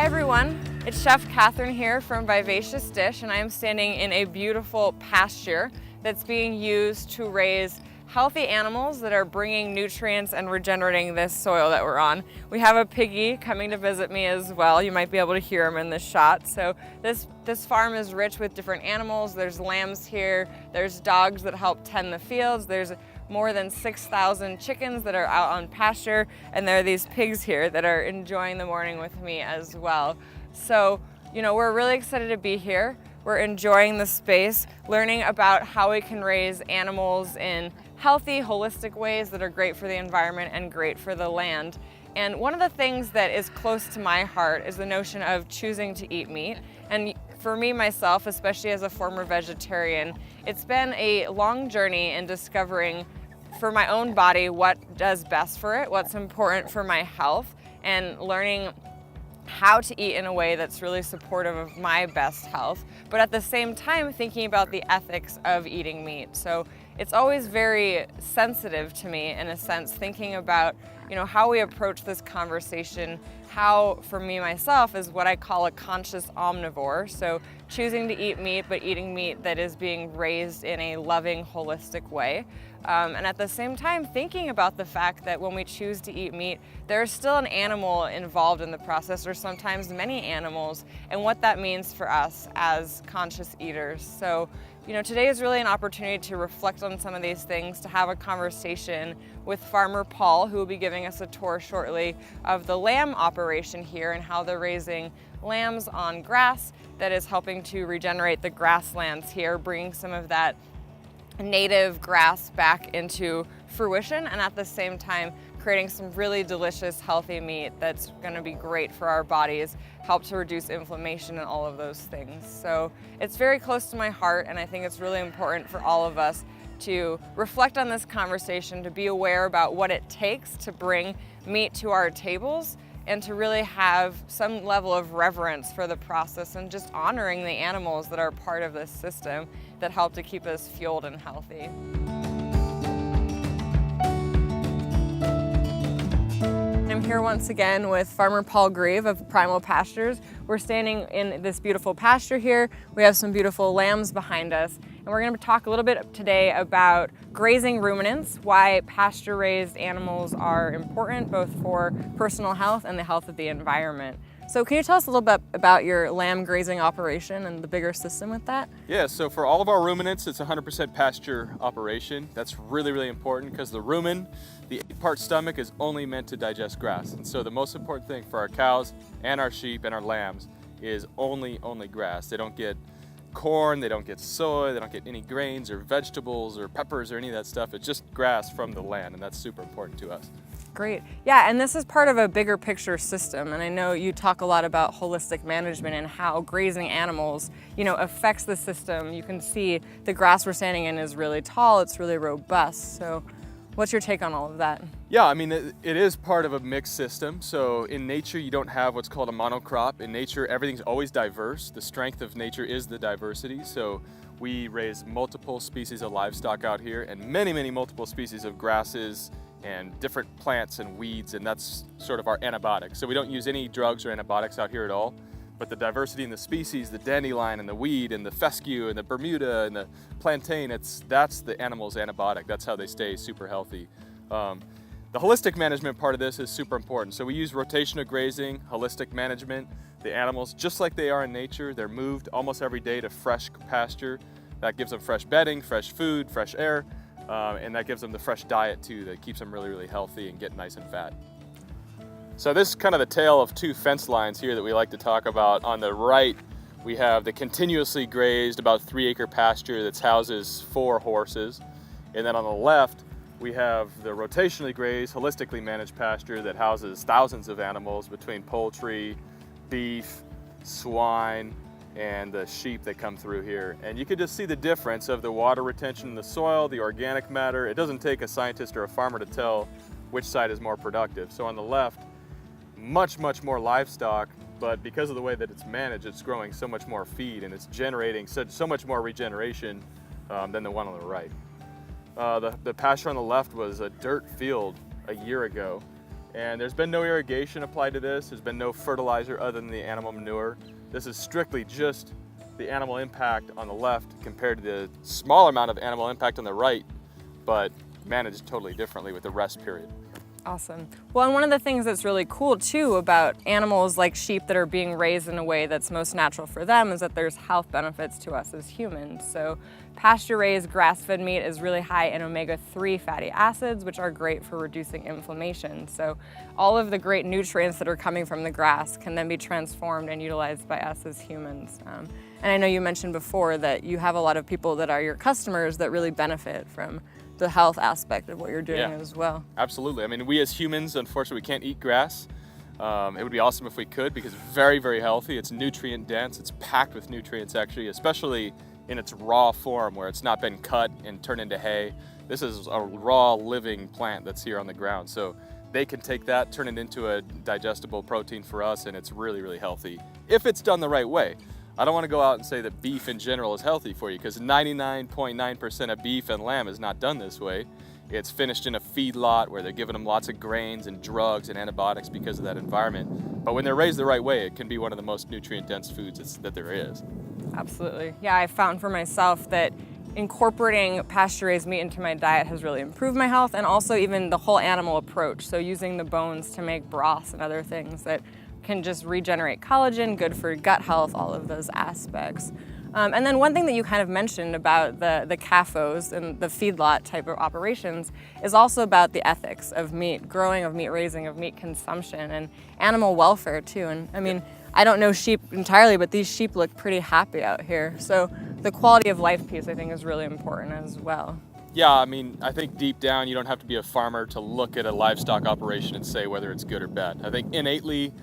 Hi everyone, it's Chef Catherine here from Vivacious Dish, and I am standing in a beautiful pasture that's being used to raise healthy animals that are bringing nutrients and regenerating this soil that we're on. We have a piggy coming to visit me as well. You might be able to hear him in this shot. So this farm is rich with different animals. There's lambs here, there's dogs that help tend the fields, there's more than 6,000 chickens that are out on pasture, and there are these pigs here that are enjoying the morning with me as well. So, we're really excited to be here. We're enjoying the space, learning about how we can raise animals in healthy, holistic ways that are great for the environment and great for the land. And one of the things that is close to my heart is the notion of choosing to eat meat. And for me, myself, especially as a former vegetarian, it's been a long journey in discovering for my own body what does best for it, what's important for my health, and learning how to eat in a way that's really supportive of my best health, but at the same time thinking about the ethics of eating meat. So it's always very sensitive to me, in a sense, thinking about how we approach this conversation. How, for me myself, is what I call a conscious omnivore. So choosing to eat meat, but eating meat that is being raised in a loving, holistic way. And at the same time, thinking about the fact that when we choose to eat meat, there's still an animal involved in the process, or sometimes many animals, and what that means for us as conscious eaters. So, today is really an opportunity to reflect on some of these things, to have a conversation with Farmer Paul, who will be giving us a tour shortly of the lamb operation here and how they're raising lambs on grass that is helping to regenerate the grasslands here, bringing some of that native grass back into fruition, and at the same time creating some really delicious, healthy meat that's going to be great for our bodies, help to reduce inflammation and all of those things. So it's very close to my heart, and I think it's really important for all of us to reflect on this conversation, to be aware about what it takes to bring meat to our tables, and to really have some level of reverence for the process and just honoring the animals that are part of this system that help to keep us fueled and healthy. I'm here once again with Farmer Paul Grieve of Primal Pastures. We're standing in this beautiful pasture here. We have some beautiful lambs behind us, and we're going to talk a little bit today about grazing ruminants, why pasture-raised animals are important both for personal health and the health of the environment. So can you tell us a little bit about your lamb grazing operation and the bigger system with that? Yeah, so for all of our ruminants, it's 100% pasture operation. That's really, really important because the rumen, the 8-part stomach, is only meant to digest grass. And so the most important thing for our cows and our sheep and our lambs is only grass. They don't get corn, they don't get soy, they don't get any grains or vegetables or peppers or any of that stuff. It's just grass from the land, and that's super important to us. Great. Yeah, and this is part of a bigger picture system, and I know you talk a lot about holistic management and how grazing animals, affects the system. You can see the grass we're standing in is really tall, it's really robust. So what's your take on all of that? Yeah, it is part of a mixed system. So in nature, you don't have what's called a monocrop. In nature, everything's always diverse. The strength of nature is the diversity. So we raise multiple species of livestock out here and many, many multiple species of grasses and different plants and weeds, and that's sort of our antibiotics. So we don't use any drugs or antibiotics out here at all, but the diversity in the species, the dandelion and the weed and the fescue and the Bermuda and the plantain, that's the animal's antibiotic. That's how they stay super healthy. The holistic management part of this is super important. So we use rotational grazing, holistic management. The animals, just like they are in nature, they're moved almost every day to fresh pasture. That gives them fresh bedding, fresh food, fresh air. And that gives them the fresh diet too, that keeps them really, really healthy and get nice and fat. So this is kind of the tale of two fence lines here that we like to talk about. On the right, we have the continuously grazed, about 3-acre pasture that houses 4 horses. And then on the left, we have the rotationally grazed, holistically managed pasture that houses thousands of animals between poultry, beef, swine, and the sheep that come through here. And you can just see the difference of the water retention in the soil, the organic matter. It doesn't take a scientist or a farmer to tell which side is more productive. So on the left, much, much more livestock, but because of the way that it's managed, it's growing so much more feed and it's generating so much more regeneration than the one on the right. The pasture on the left was a dirt field a year ago, And there's been no irrigation applied to this. There's been no fertilizer other than the animal manure. This is strictly just the animal impact on the left compared to the smaller amount of animal impact on the right, but managed totally differently with the rest period. Awesome. Well, and one of the things that's really cool too about animals like sheep that are being raised in a way that's most natural for them is that there's health benefits to us as humans. So pasture-raised grass-fed meat is really high in omega-3 fatty acids, which are great for reducing inflammation. So all of the great nutrients that are coming from the grass can then be transformed and utilized by us as humans. And I know you mentioned before that you have a lot of people that are your customers that really benefit from the health aspect of what you're doing as well. Absolutely. I mean, we as humans, unfortunately, we can't eat grass. It would be awesome if we could because it's very, very healthy. It's nutrient dense. It's packed with nutrients actually, especially in its raw form where it's not been cut and turned into hay. This is a raw living plant that's here on the ground. So they can take that, turn it into a digestible protein for us, and it's really, really healthy if it's done the right way. I don't want to go out and say that beef in general is healthy for you because 99.9% of beef and lamb is not done this way. It's finished in a feedlot where they're giving them lots of grains and drugs and antibiotics because of that environment. But when they're raised the right way, it can be one of the most nutrient-dense foods that there is. Absolutely. Yeah, I found for myself that incorporating pasture-raised meat into my diet has really improved my health, and also even the whole animal approach. So using the bones to make broths and other things that can just regenerate collagen, good for gut health, all of those aspects. And then one thing that you kind of mentioned about the CAFOs and the feedlot type of operations is also about the ethics of meat, growing of meat, raising of meat consumption, and animal welfare too. And I mean, I don't know sheep entirely, but these sheep look pretty happy out here. So the quality of life piece I think is really important as well. Yeah, I mean, I think deep down you don't have to be a farmer to look at a livestock operation and say whether it's good or bad. I think innately,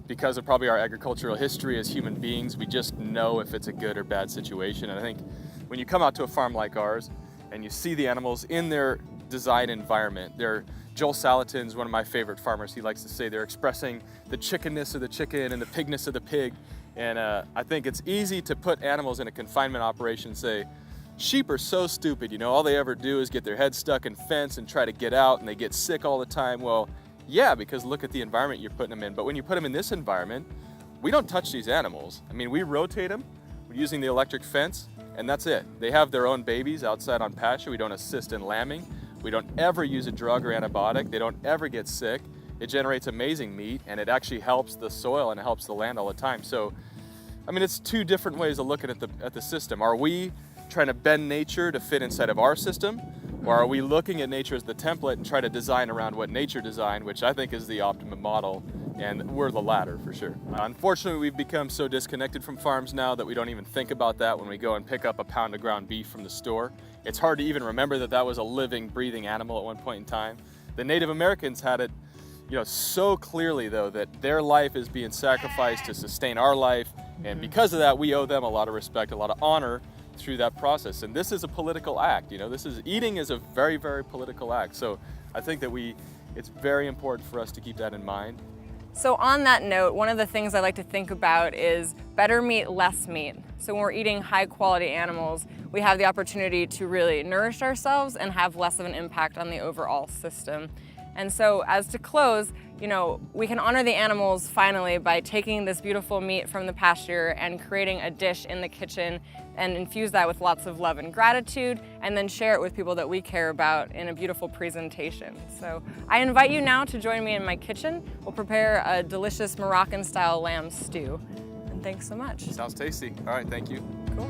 because of probably our agricultural history as human beings, we just know if it's a good or bad situation. And I think when you come out to a farm like ours and you see the animals in their design environment, Joel Salatin's one of my favorite farmers. He likes to say they're expressing the chickenness of the chicken and the pigness of the pig. And I think it's easy to put animals in a confinement operation and say, sheep are so stupid, you know, all they ever do is get their head stuck in fence and try to get out and they get sick all the time. Well, yeah, because look at the environment you're putting them in. But when you put them in this environment, we don't touch these animals. I mean, we rotate them using the electric fence, and that's it. They have their own babies outside on pasture. We don't assist in lambing. We don't ever use a drug or antibiotic. They don't ever get sick. It generates amazing meat, and it actually helps the soil and it helps the land all the time. So, I mean, it's two different ways of looking at the system. Are we trying to bend nature to fit inside of our system? Or are we looking at nature as the template and try to design around what nature designed, which I think is the optimum model, and we're the latter for sure. Unfortunately, we've become so disconnected from farms now that we don't even think about that when we go and pick up a pound of ground beef from the store. It's hard to even remember that that was a living, breathing animal at one point in time. The Native Americans had it, you know, so clearly though that their life is being sacrificed to sustain our life, and because of that, we owe them a lot of respect, a lot of honor through that process. And this is a political act, you know, eating is a very, very political act. So I think that it's very important for us to keep that in mind. So on that note, one of the things I like to think about is better meat, less meat. So when we're eating high quality animals, we have the opportunity to really nourish ourselves and have less of an impact on the overall system. And so as to close, you know, we can honor the animals finally by taking this beautiful meat from the pasture and creating a dish in the kitchen and infuse that with lots of love and gratitude, and then share it with people that we care about in a beautiful presentation. So I invite you now to join me in my kitchen. We'll prepare a delicious Moroccan-style lamb stew. And thanks so much. Sounds tasty. All right, thank you. Cool.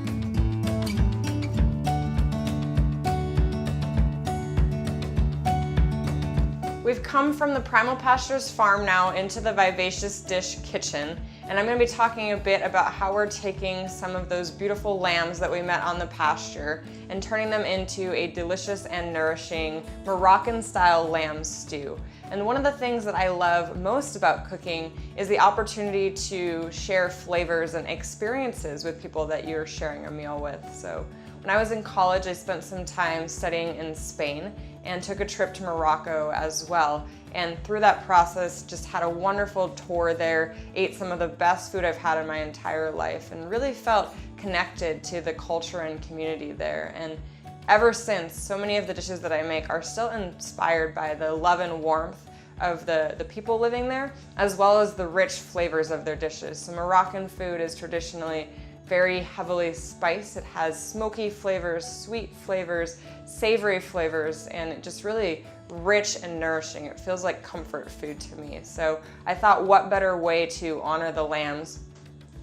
We've come from the Primal Pastures farm now into the Vivacious Dish kitchen, and I'm going to be talking a bit about how we're taking some of those beautiful lambs that we met on the pasture and turning them into a delicious and nourishing Moroccan-style lamb stew. And one of the things that I love most about cooking is the opportunity to share flavors and experiences with people that you're sharing a meal with. So when I was in college, I spent some time studying in Spain and took a trip to Morocco as well. And through that process, just had a wonderful tour there, ate some of the best food I've had in my entire life, and really felt connected to the culture and community there. And ever since, so many of the dishes that I make are still inspired by the love and warmth of the people living there, as well as the rich flavors of their dishes. So Moroccan food is traditionally very heavily spiced. It has smoky flavors, sweet flavors, savory flavors, and just really rich and nourishing. It feels like comfort food to me. So I thought, what better way to honor the lambs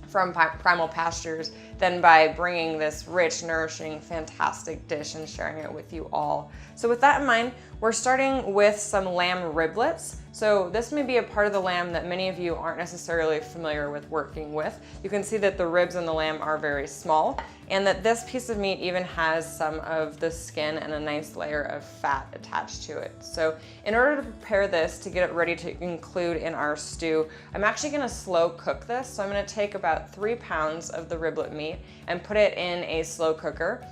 from Primal Pastures than by bringing this rich, nourishing, fantastic dish and sharing it with you all. So with that in mind, we're starting with some lamb riblets. So this may be a part of the lamb that many of you aren't necessarily familiar with working with. You can see that the ribs in the lamb are very small, and that this piece of meat even has some of the skin and a nice layer of fat attached to it. So in order to prepare this to get it ready to include in our stew, I'm actually gonna slow cook this. So I'm gonna take about 3 pounds of the riblet meat and put it in a slow cooker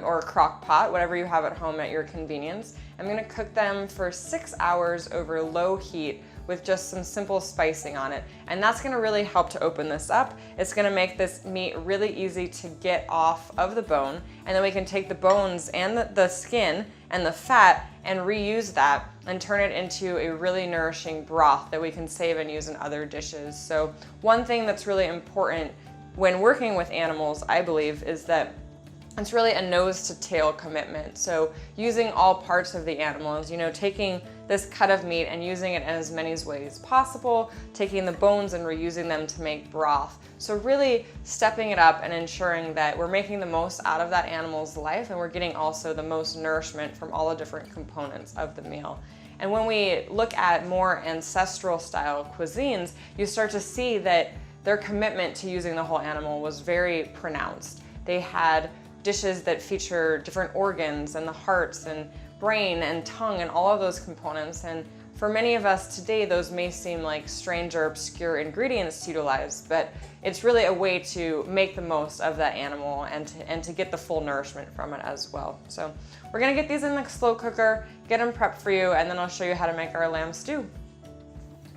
or a crock pot, whatever you have at home at your convenience. I'm gonna cook them for 6 hours over low heat with just some simple spicing on it. And that's gonna really help to open this up. It's gonna make this meat really easy to get off of the bone. And then we can take the bones and the skin and the fat and reuse that and turn it into a really nourishing broth that we can save and use in other dishes. So one thing that's really important when working with animals, I believe, is that it's really a nose to tail commitment. So using all parts of the animals, taking this cut of meat and using it in as many ways as possible, taking the bones and reusing them to make broth. So really stepping it up and ensuring that we're making the most out of that animal's life, and we're getting also the most nourishment from all the different components of the meal. And when we look at more ancestral style cuisines, you start to see that their commitment to using the whole animal was very pronounced. They had dishes that feature different organs and the hearts and brain and tongue and all of those components. And for many of us today, those may seem like strange or obscure ingredients to utilize, but it's really a way to make the most of that animal and to get the full nourishment from it as well. So we're gonna get these in the slow cooker, get them prepped for you, and then I'll show you how to make our lamb stew.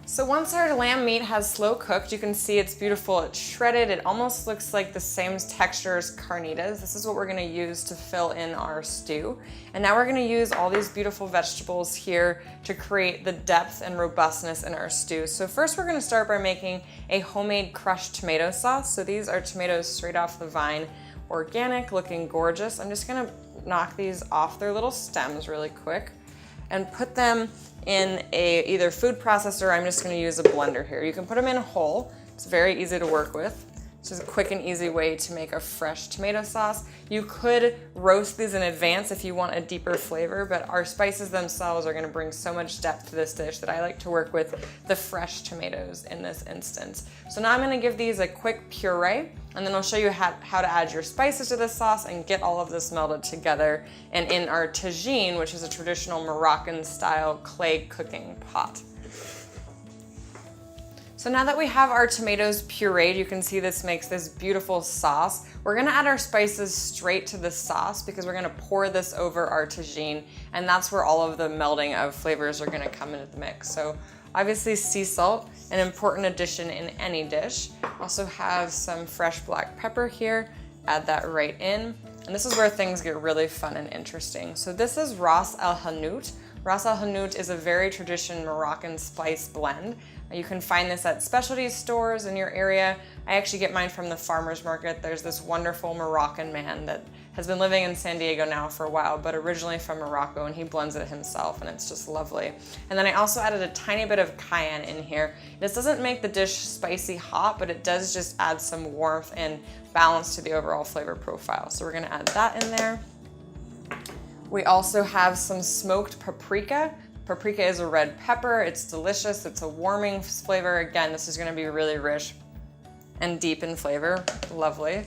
So once our lamb meat has slow cooked, you can see it's beautiful, it's shredded, it almost looks like the same texture as carnitas. This is what we're gonna use to fill in our stew. And now we're gonna use all these beautiful vegetables here to create the depth and robustness in our stew. So first we're gonna start by making a homemade crushed tomato sauce. So these are tomatoes straight off the vine, organic, looking gorgeous. I'm just gonna knock these off their little stems really quick and put them in either food processor. I'm just going to use a blender here. You can put them in whole. It's very easy to work with. It's just a quick and easy way to make a fresh tomato sauce. You could roast these in advance if you want a deeper flavor, but our spices themselves are going to bring so much depth to this dish that I like to work with the fresh tomatoes in this instance. So now I'm going to give these a quick puree, and then I'll show you how to add your spices to this sauce and get all of this melded together and in our tagine, which is a traditional Moroccan style clay cooking pot. So now that we have our tomatoes pureed, you can see this makes this beautiful sauce. We're gonna add our spices straight to the sauce because we're gonna pour this over our tagine, and that's where all of the melding of flavors are gonna come into the mix. So obviously sea salt, an important addition in any dish. Also have some fresh black pepper here, add that right in. And this is where things get really fun and interesting. So this is Ras El Hanout. Ras El Hanout is a very traditional Moroccan spice blend. You can find this at specialty stores in your area. I actually get mine from the farmer's market. There's this wonderful Moroccan man that has been living in San Diego now for a while, but originally from Morocco, and he blends it himself, and it's just lovely. And then I also added a tiny bit of cayenne in here. This doesn't make the dish spicy hot, but it does just add some warmth and balance to the overall flavor profile. So we're gonna add that in there. We also have some smoked paprika. Paprika is a red pepper. It's delicious. It's a warming flavor. Again, this is going to be really rich and deep in flavor. Lovely.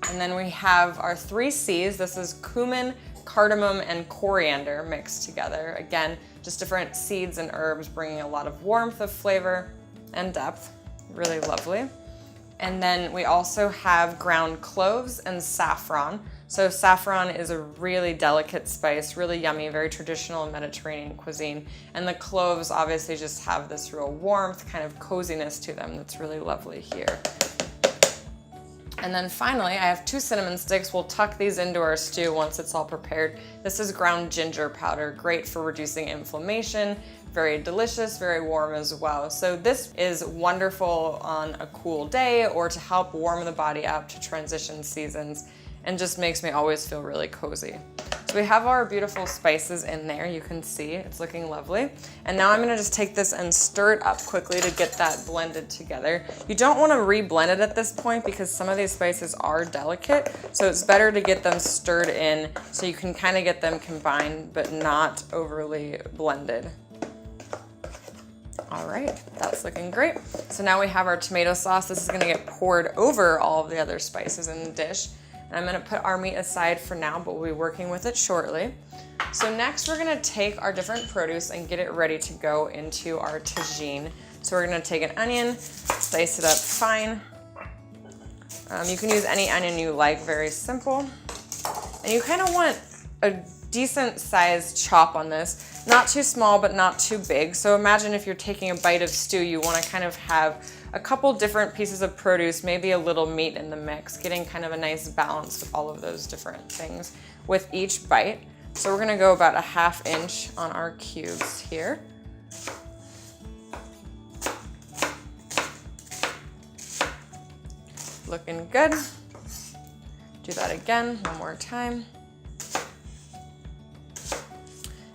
And then we have our 3 C's. This is cumin, cardamom, and coriander mixed together. Again, just different seeds and herbs bringing a lot of warmth of flavor and depth. Really lovely. And then we also have ground cloves and saffron. So saffron is a really delicate spice, really yummy, very traditional in Mediterranean cuisine. And the cloves obviously just have this real warmth, kind of coziness to them that's really lovely here. And then finally, I have 2 cinnamon sticks. We'll tuck these into our stew once it's all prepared. This is ground ginger powder, great for reducing inflammation, very delicious, very warm as well. So this is wonderful on a cool day or to help warm the body up to transition seasons, and just makes me always feel really cozy. So we have our beautiful spices in there. You can see it's looking lovely. And now I'm gonna just take this and stir it up quickly to get that blended together. You don't wanna re-blend it at this point because some of these spices are delicate. So it's better to get them stirred in so you can kind of get them combined but not overly blended. All right, that's looking great. So now we have our tomato sauce. This is gonna get poured over all of the other spices in the dish. And I'm gonna put our meat aside for now, but we'll be working with it shortly. So next we're gonna take our different produce and get it ready to go into our tagine. So we're gonna take an onion, slice it up fine. You can use any onion you like, very simple. And you kind of want a decent sized chop on this. Not too small, but not too big. So imagine if you're taking a bite of stew, you wanna kind of have a couple different pieces of produce, maybe a little meat in the mix, getting kind of a nice balance with all of those different things with each bite. So we're gonna go about a 1/2 inch on our cubes here. Looking good. Do that again, one more time.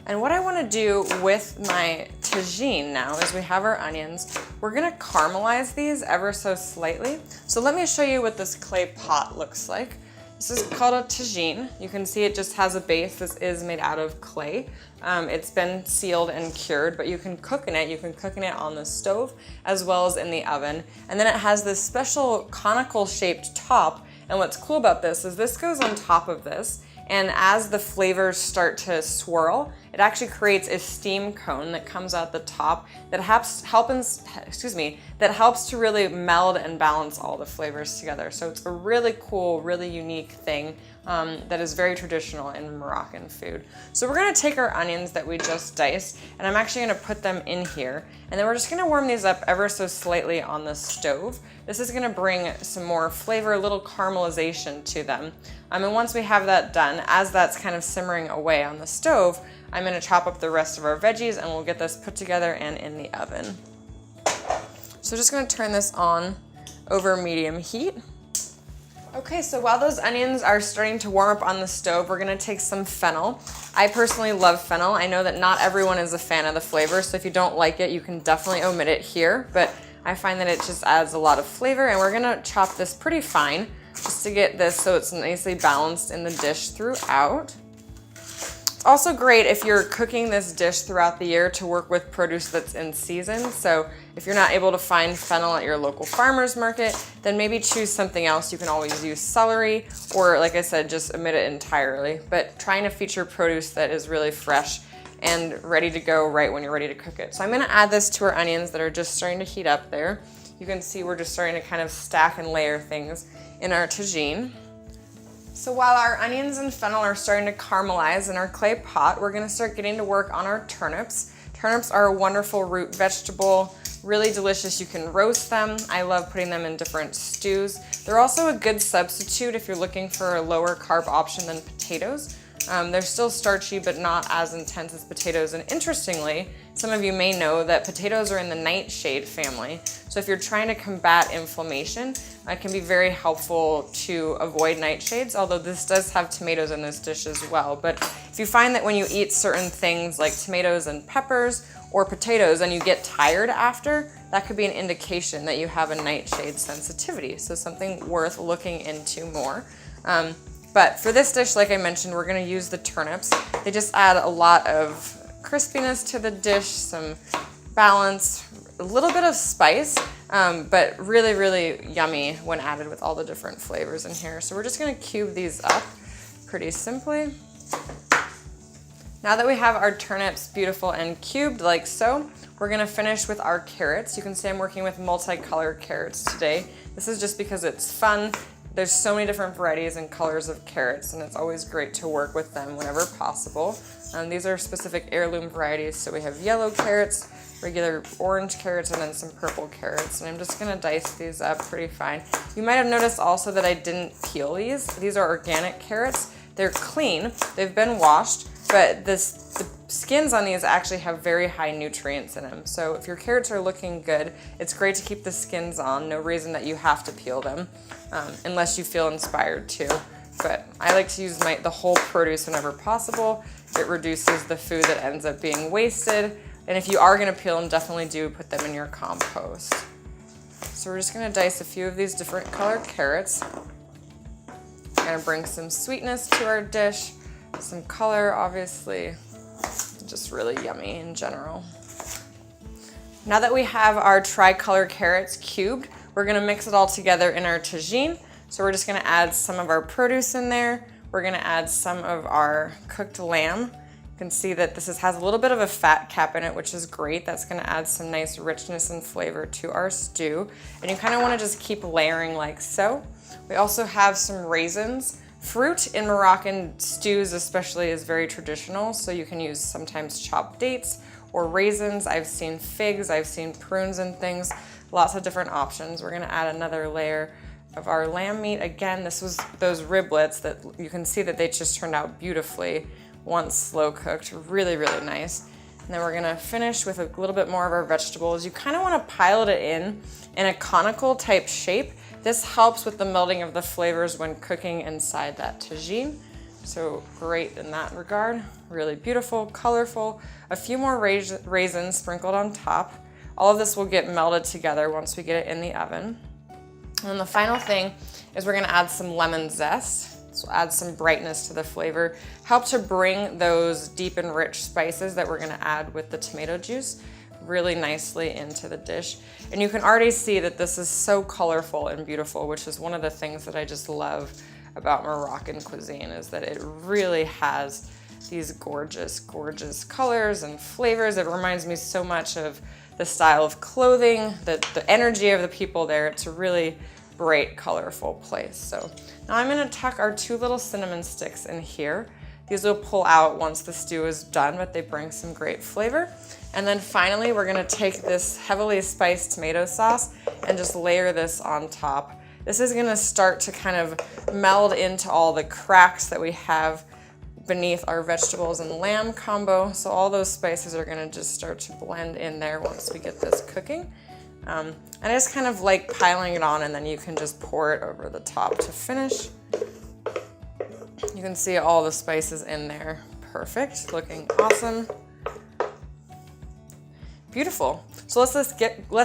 And what I want to do with my tagine now is we have our onions. We're going to caramelize these ever so slightly. So let me show you what this clay pot looks like. This is called a tagine. You can see it just has a base. This is made out of clay. It's been sealed and cured, but you can cook in it. You can cook in it on the stove as well as in the oven. And then it has this special conical shaped top. And what's cool about this is this goes on top of this. And as the flavors start to swirl, it actually creates a steam cone that comes out the top that helps to really meld and balance all the flavors together. So it's a really cool, really unique thing that is very traditional in Moroccan food. So we're gonna take our onions that we just diced, and I'm actually gonna put them in here. And then we're just gonna warm these up ever so slightly on the stove. This is gonna bring some more flavor, a little caramelization to them. And once we have that done, as that's kind of simmering away on the stove, I'm gonna chop up the rest of our veggies and we'll get this put together and in the oven. So just gonna turn this on over medium heat. Okay, so while those onions are starting to warm up on the stove, we're gonna take some fennel. I personally love fennel. I know that not everyone is a fan of the flavor, so if you don't like it, you can definitely omit it here, but I find that it just adds a lot of flavor, and we're gonna chop this pretty fine just to get this so it's nicely balanced in the dish throughout. It's also great if you're cooking this dish throughout the year to work with produce that's in season. So if you're not able to find fennel at your local farmer's market, then maybe choose something else. You can always use celery, or like I said, just omit it entirely. But trying to feature produce that is really fresh and ready to go right when you're ready to cook it. So I'm gonna add this to our onions that are just starting to heat up there. You can see we're just starting to kind of stack and layer things in our tagine. So while our onions and fennel are starting to caramelize in our clay pot, we're gonna start getting to work on our turnips. Turnips are a wonderful root vegetable, really delicious. You can roast them. I love putting them in different stews. They're also a good substitute if you're looking for a lower carb option than potatoes. They're still starchy, but not as intense as potatoes. And interestingly, some of you may know that potatoes are in the nightshade family. So if you're trying to combat inflammation, it can be very helpful to avoid nightshades, although this does have tomatoes in this dish as well. But if you find that when you eat certain things like tomatoes and peppers or potatoes and you get tired after, that could be an indication that you have a nightshade sensitivity. So something worth looking into more. But for this dish, like I mentioned, we're gonna use the turnips. They just add a lot of crispiness to the dish, some balance, a little bit of spice, but really, really yummy when added with all the different flavors in here. So we're just gonna cube these up pretty simply. Now that we have our turnips beautiful and cubed like so, we're gonna finish with our carrots. You can see I'm working with multicolored carrots today. This is just because it's fun. There's so many different varieties and colors of carrots, and it's always great to work with them whenever possible. These are specific heirloom varieties, so we have yellow carrots, regular orange carrots, and then some purple carrots. And I'm just gonna dice these up pretty fine. You might have noticed also that I didn't peel these. These are organic carrots. They're clean, they've been washed, but the skins on these actually have very high nutrients in them. So if your carrots are looking good, it's great to keep the skins on. No reason that you have to peel them, unless you feel inspired to. But I like to use the whole produce whenever possible. It reduces the food that ends up being wasted. And if you are gonna peel them, definitely do put them in your compost. So we're just gonna dice a few of these different colored carrots. Gonna bring some sweetness to our dish, some color, obviously, just really yummy in general. Now that we have our tricolor carrots cubed, we're gonna mix it all together in our tagine. So we're just gonna add some of our produce in there. We're gonna add some of our cooked lamb. You can see that this has a little bit of a fat cap in it, which is great. That's gonna add some nice richness and flavor to our stew. And you kind of wanna just keep layering like so. We also have some raisins. Fruit in Moroccan stews especially is very traditional, so you can use sometimes chopped dates or raisins. I've seen figs, I've seen prunes and things, lots of different options. We're gonna add another layer of our lamb meat. Again, this was those riblets that you can see that they just turned out beautifully once slow cooked, really, really nice. And then we're gonna finish with a little bit more of our vegetables. You kind of wanna pile it in a conical type shape. This helps with the melding of the flavors when cooking inside that tagine. So great in that regard. Really beautiful, colorful. A few more raisins sprinkled on top. All of this will get melded together once we get it in the oven. And then the final thing is we're gonna add some lemon zest. This will add some brightness to the flavor. Help to bring those deep and rich spices that we're gonna add with the tomato juice really nicely into the dish. And you can already see that this is so colorful and beautiful, which is one of the things that I just love about Moroccan cuisine, is that it really has these gorgeous, gorgeous colors and flavors. It reminds me so much of the style of clothing, the energy of the people there. It's a really bright, colorful place. So now I'm gonna tuck our 2 little cinnamon sticks in here. These will pull out once the stew is done, but they bring some great flavor. And then finally, we're gonna take this heavily spiced tomato sauce and just layer this on top. This is gonna start to kind of meld into all the cracks that we have beneath our vegetables and lamb combo. So all those spices are gonna just start to blend in there once we get this cooking. And I just kind of like piling it on, and then you can just pour it over the top to finish. You can see all the spices in there. Perfect, looking awesome. Beautiful. So let's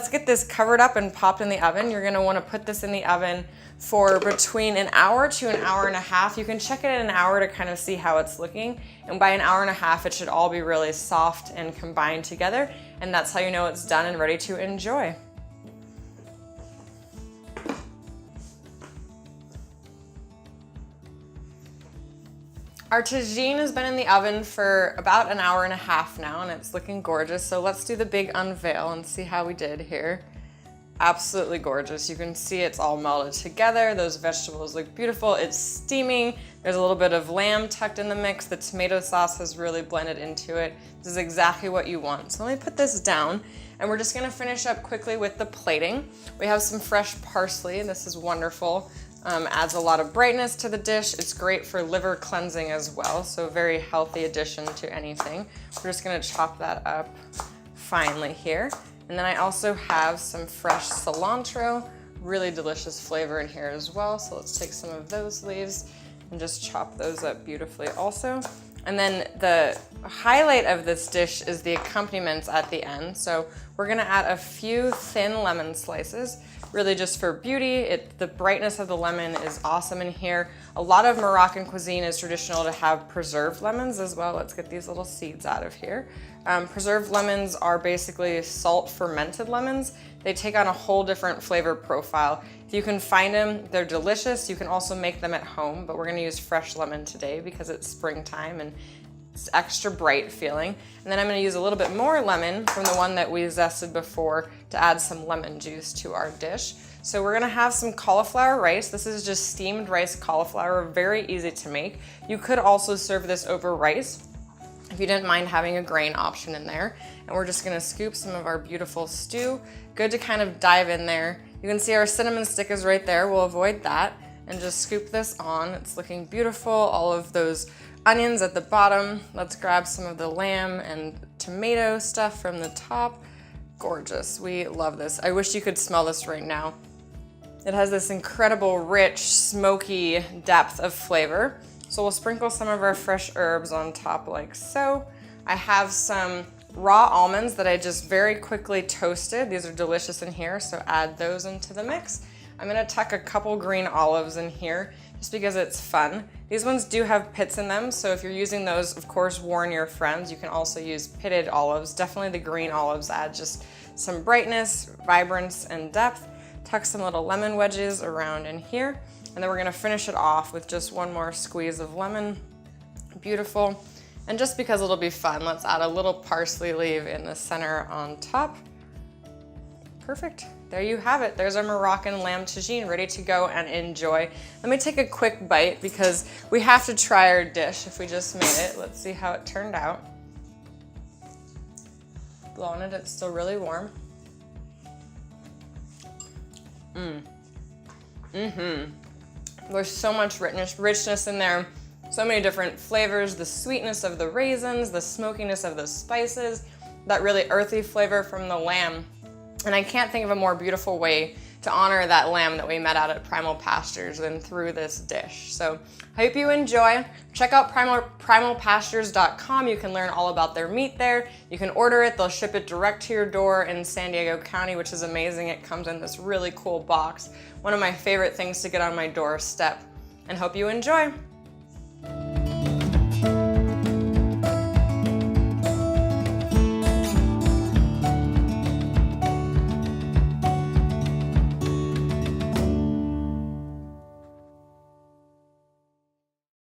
get this covered up and popped in the oven. You're gonna wanna put this in the oven for between an hour to an hour and a half. You can check it in an hour to kind of see how it's looking. And by an hour and a half, it should all be really soft and combined together. And that's how you know it's done and ready to enjoy. Our tagine has been in the oven for about an hour and a half now, and it's looking gorgeous. So let's do the big unveil and see how we did here. Absolutely gorgeous. You can see it's all melded together. Those vegetables look beautiful. It's steaming. There's a little bit of lamb tucked in the mix. The tomato sauce has really blended into it. This is exactly what you want. So let me put this down, and we're just gonna finish up quickly with the plating. We have some fresh parsley, and this is wonderful. Adds a lot of brightness to the dish. It's great for liver cleansing as well, so a very healthy addition to anything. We're just gonna chop that up finely here. And then I also have some fresh cilantro, really delicious flavor in here as well. So let's take some of those leaves and just chop those up beautifully also. And then the highlight of this dish is the accompaniments at the end. So we're gonna add a few thin lemon slices, really just for beauty. The brightness of the lemon is awesome in here. A lot of Moroccan cuisine is traditional to have preserved lemons as well. Let's get these little seeds out of here. Preserved lemons are basically salt fermented lemons. They take on a whole different flavor profile. If you can find them, they're delicious. You can also make them at home, but we're gonna use fresh lemon today because it's springtime and It's extra bright feeling. And then I'm gonna use a little bit more lemon from the one that we zested before to add some lemon juice to our dish. So we're gonna have some cauliflower rice. This is just steamed rice cauliflower, very easy to make. You could also serve this over rice if you didn't mind having a grain option in there. And we're just gonna scoop some of our beautiful stew. Good to kind of dive in there. You can see our cinnamon stick is right there. We'll avoid that and just scoop this on. It's looking beautiful. All of those onions at the bottom. Let's grab some of the lamb and tomato stuff from the top. Gorgeous, we love this. I wish you could smell this right now. It has this incredible, rich, smoky depth of flavor. So we'll sprinkle some of our fresh herbs on top like so. I have some raw almonds that I just very quickly toasted. These are delicious in here, so add those into the mix. I'm gonna tuck a couple green olives in here just because it's fun. These ones do have pits in them, so if you're using those, of course, warn your friends. You can also use pitted olives. Definitely the green olives add just some brightness, vibrance, and depth. Tuck some little lemon wedges around in here, and then we're gonna finish it off with just one more squeeze of lemon. Beautiful. And just because it'll be fun, let's add a little parsley leaf in the center on top. Perfect. There you have it. There's our Moroccan lamb tagine ready to go and enjoy. Let me take a quick bite because we have to try our dish if we just made it. Let's see how it turned out. Blow on it, it's still really warm. There's so much richness in there. So many different flavors, the sweetness of the raisins, the smokiness of the spices, that really earthy flavor from the lamb. And I can't think of a more beautiful way to honor that lamb that we met out at Primal Pastures than through this dish. So I hope you enjoy. Check out primalpastures.com. You can learn all about their meat there. You can order it. They'll ship it direct to your door in San Diego County, which is amazing. It comes in this really cool box. One of my favorite things to get on my doorstep. And hope you enjoy.